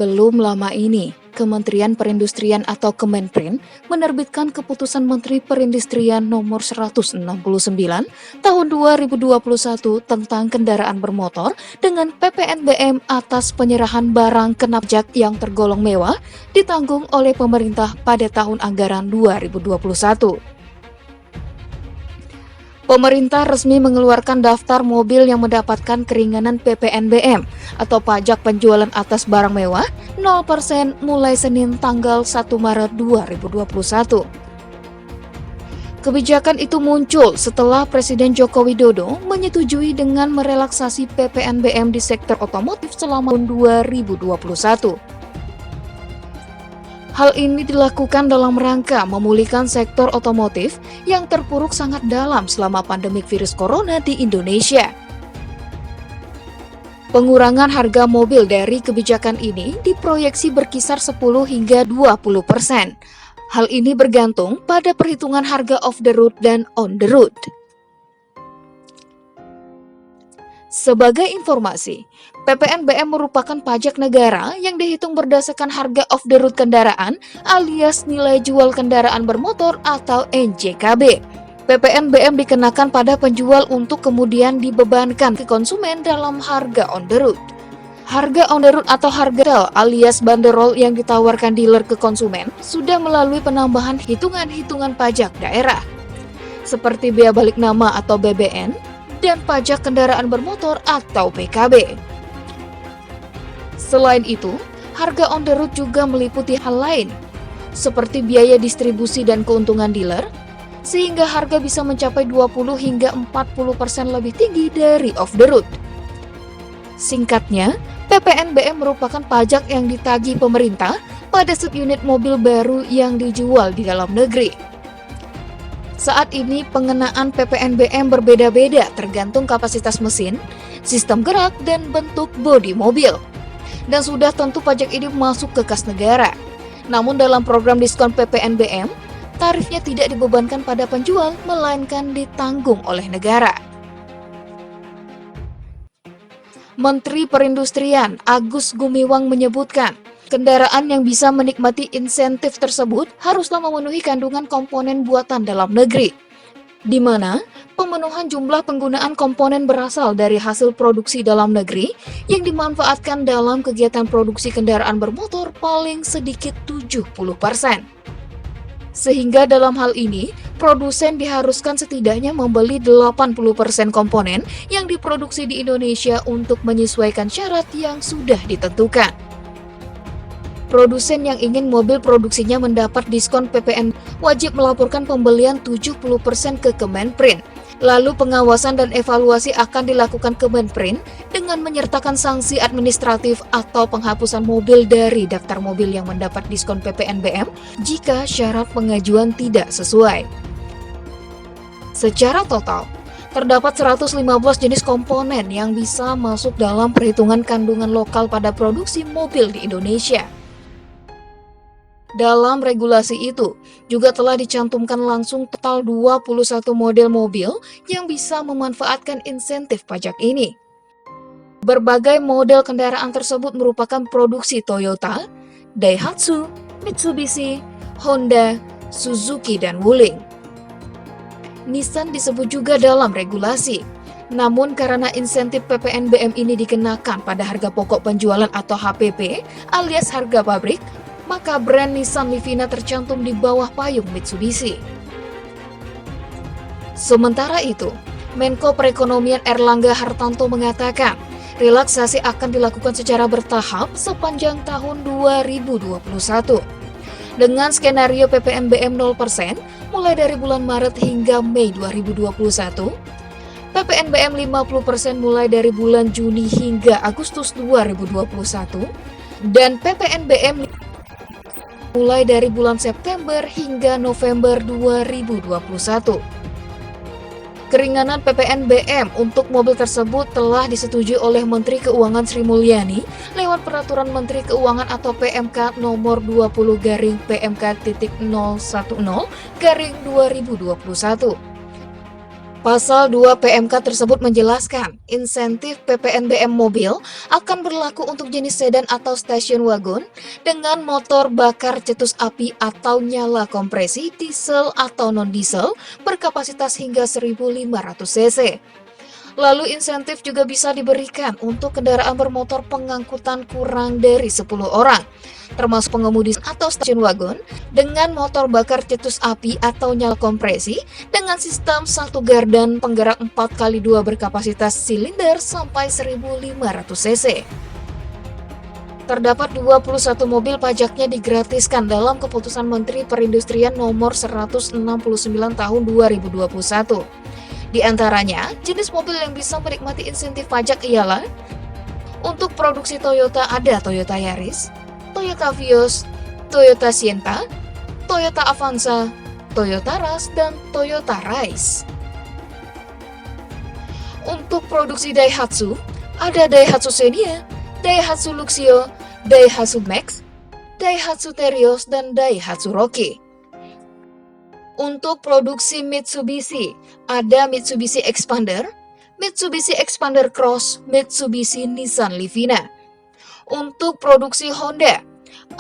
Belum lama ini, Kementerian Perindustrian atau Kemenprin menerbitkan Keputusan Menteri Perindustrian Nomor 169 Tahun 2021 tentang kendaraan bermotor dengan PPNBM atas penyerahan barang kena pajak yang tergolong mewah ditanggung oleh pemerintah pada tahun anggaran 2021. Pemerintah resmi mengeluarkan daftar mobil yang mendapatkan keringanan PPNBM atau pajak penjualan atas barang mewah 0% mulai Senin tanggal 1 Maret 2021. Kebijakan itu muncul setelah Presiden Joko Widodo menyetujui dengan merelaksasi PPNBM di sektor otomotif selama tahun 2021. Hal ini dilakukan dalam rangka memulihkan sektor otomotif yang terpuruk sangat dalam selama pandemik virus corona di Indonesia. Pengurangan harga mobil dari kebijakan ini diproyeksi berkisar 10 hingga 20%. Hal ini bergantung pada perhitungan harga off the road dan on the road. Sebagai informasi, PPNBM merupakan pajak negara yang dihitung berdasarkan harga off the road kendaraan alias nilai jual kendaraan bermotor atau NJKB. PPNBM dikenakan pada penjual untuk kemudian dibebankan ke konsumen dalam harga on the road. Harga on the road atau harga retail alias banderol yang ditawarkan dealer ke konsumen sudah melalui penambahan hitungan-hitungan pajak daerah, seperti bea balik nama atau BBN, dan pajak kendaraan bermotor atau PKB. Selain itu, harga on the road juga meliputi hal lain, seperti biaya distribusi dan keuntungan dealer, sehingga harga bisa mencapai 20 hingga 40% lebih tinggi dari off the road. Singkatnya, PPNBM merupakan pajak yang ditagih pemerintah pada subunit mobil baru yang dijual di dalam negeri. Saat ini pengenaan PPNBM berbeda-beda tergantung kapasitas mesin, sistem gerak, dan bentuk bodi mobil. Dan sudah tentu pajak ini masuk ke kas negara. Namun dalam program diskon PPNBM, tarifnya tidak dibebankan pada penjual, melainkan ditanggung oleh negara. Menteri Perindustrian Agus Gumiwang menyebutkan, kendaraan yang bisa menikmati insentif tersebut haruslah memenuhi kandungan komponen buatan dalam negeri, di mana pemenuhan jumlah penggunaan komponen berasal dari hasil produksi dalam negeri yang dimanfaatkan dalam kegiatan produksi kendaraan bermotor paling sedikit 70%. Sehingga dalam hal ini, produsen diharuskan setidaknya membeli 80% komponen yang diproduksi di Indonesia untuk menyesuaikan syarat yang sudah ditentukan. Produsen yang ingin mobil produksinya mendapat diskon PPN wajib melaporkan pembelian 70% ke Kemenprin. Lalu pengawasan dan evaluasi akan dilakukan Kemenprin dengan menyertakan sanksi administratif atau penghapusan mobil dari daftar mobil yang mendapat diskon PPNBM jika syarat pengajuan tidak sesuai. Secara total, terdapat 115 jenis komponen yang bisa masuk dalam perhitungan kandungan lokal pada produksi mobil di Indonesia. Dalam regulasi itu, juga telah dicantumkan langsung total 21 model mobil yang bisa memanfaatkan insentif pajak ini. Berbagai model kendaraan tersebut merupakan produksi Toyota, Daihatsu, Mitsubishi, Honda, Suzuki, dan Wuling. Nissan disebut juga dalam regulasi. Namun karena insentif PPNBM ini dikenakan pada harga pokok penjualan atau HPP alias harga pabrik, maka brand Nissan Livina tercantum di bawah payung Mitsubishi. Sementara itu, Menko Perekonomian Erlangga Hartanto mengatakan, relaksasi akan dilakukan secara bertahap sepanjang tahun 2021. Dengan skenario PPNBM 0% mulai dari bulan Maret hingga Mei 2021, PPNBM 50% mulai dari bulan Juni hingga Agustus 2021, dan PPNBM mulai dari bulan September hingga November 2021. Keringanan PPNBM untuk mobil tersebut telah disetujui oleh Menteri Keuangan Sri Mulyani lewat Peraturan Menteri Keuangan atau PMK nomor 20/PMK.010/2021. Pasal 2 PMK tersebut menjelaskan, insentif PPNBM mobil akan berlaku untuk jenis sedan atau station wagon dengan motor bakar cetus api atau nyala kompresi, diesel atau non-diesel berkapasitas hingga 1.500 cc. Lalu insentif juga bisa diberikan untuk kendaraan bermotor pengangkutan kurang dari 10 orang, termasuk pengemudi atau stasiun wagon dengan motor bakar cetus api atau nyala kompresi dengan sistem satu gardan penggerak 4x2 berkapasitas silinder sampai 1.500 cc. Terdapat 21 mobil pajaknya digratiskan dalam keputusan Menteri Perindustrian nomor 169 tahun 2021. Di antaranya, jenis mobil yang bisa menikmati insentif pajak ialah untuk produksi Toyota ada Toyota Yaris, Toyota Vios, Toyota Sienta, Toyota Avanza, Toyota Rush, dan Toyota Rise. Untuk produksi Daihatsu, ada Daihatsu Xenia, Daihatsu Luxio, Daihatsu Max, Daihatsu Terios, dan Daihatsu Rocky. Untuk produksi Mitsubishi, ada Mitsubishi Expander, Mitsubishi Expander Cross, Mitsubishi Nissan Livina. Untuk produksi Honda,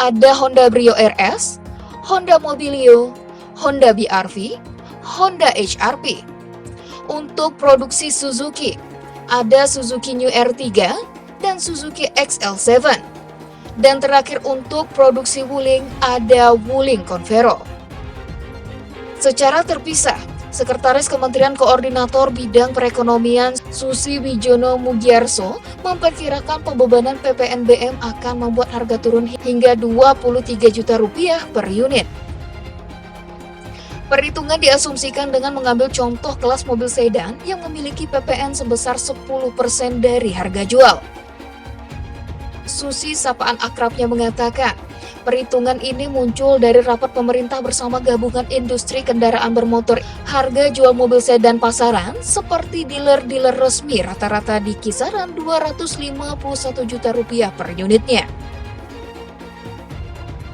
ada Honda Brio RS, Honda Mobilio, Honda BR-V, Honda HR-V. Untuk produksi Suzuki, ada Suzuki New R3 dan Suzuki XL7. Dan terakhir untuk produksi Wuling, ada Wuling Convero. Secara terpisah, Sekretaris Kementerian Koordinator Bidang Perekonomian Susi Wijono Mugiarso memperkirakan pembebanan PPNBM akan membuat harga turun hingga Rp23 juta per unit. Perhitungan diasumsikan dengan mengambil contoh kelas mobil sedan yang memiliki PPN sebesar 10% dari harga jual. Susi, sapaan akrabnya, mengatakan, perhitungan ini muncul dari rapat pemerintah bersama gabungan industri kendaraan bermotor. Harga jual mobil sedan pasaran seperti dealer-dealer resmi rata-rata di kisaran Rp251 juta per unitnya.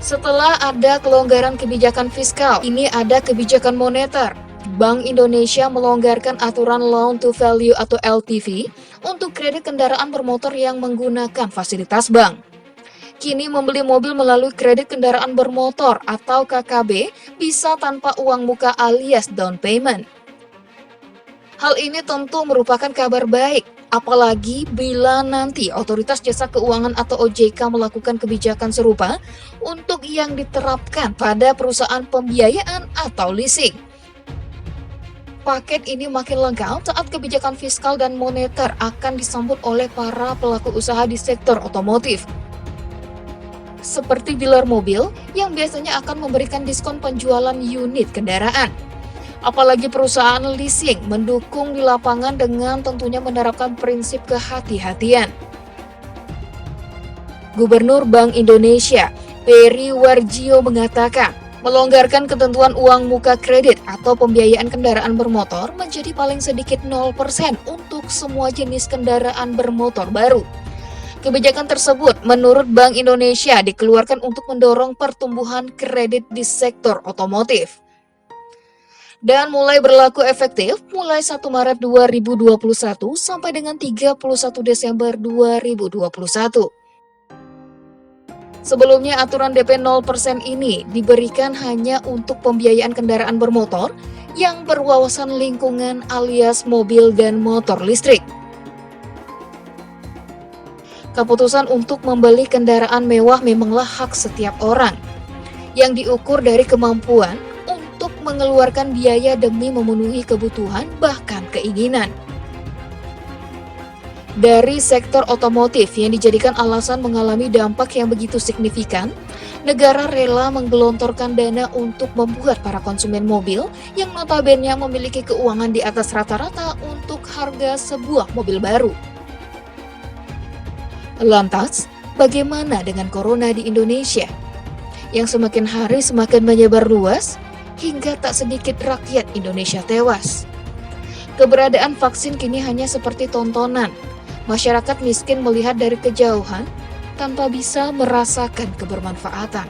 Setelah ada kelonggaran kebijakan fiskal, ini ada kebijakan moneter. Bank Indonesia melonggarkan aturan loan to value atau LTV untuk kredit kendaraan bermotor yang menggunakan fasilitas bank. Kini membeli mobil melalui kredit kendaraan bermotor atau KKB bisa tanpa uang muka alias down payment. Hal ini tentu merupakan kabar baik, apalagi bila nanti Otoritas Jasa Keuangan atau OJK melakukan kebijakan serupa untuk yang diterapkan pada perusahaan pembiayaan atau leasing. Paket ini makin lengkap saat kebijakan fiskal dan moneter akan disambut oleh para pelaku usaha di sektor otomotif. Seperti dealer mobil yang biasanya akan memberikan diskon penjualan unit kendaraan. Apalagi perusahaan leasing mendukung di lapangan dengan tentunya menerapkan prinsip kehati-hatian. Gubernur Bank Indonesia, Peri Warjio, mengatakan, melonggarkan ketentuan uang muka kredit atau pembiayaan kendaraan bermotor menjadi paling sedikit 0% untuk semua jenis kendaraan bermotor baru. Kebijakan tersebut menurut Bank Indonesia dikeluarkan untuk mendorong pertumbuhan kredit di sektor otomotif. Dan mulai berlaku efektif mulai 1 Maret 2021 sampai dengan 31 Desember 2021. Sebelumnya aturan DP 0% ini diberikan hanya untuk pembiayaan kendaraan bermotor yang berwawasan lingkungan alias mobil dan motor listrik. Keputusan untuk membeli kendaraan mewah memanglah hak setiap orang, yang diukur dari kemampuan untuk mengeluarkan biaya demi memenuhi kebutuhan bahkan keinginan. Dari sektor otomotif yang dijadikan alasan mengalami dampak yang begitu signifikan, negara rela menggelontorkan dana untuk membuat para konsumen mobil yang notabene memiliki keuangan di atas rata-rata untuk harga sebuah mobil baru. Lantas, bagaimana dengan corona di Indonesia? Yang semakin hari semakin menyebar luas, hingga tak sedikit rakyat Indonesia tewas. Keberadaan vaksin kini hanya seperti tontonan. Masyarakat miskin melihat dari kejauhan tanpa bisa merasakan kebermanfaatan.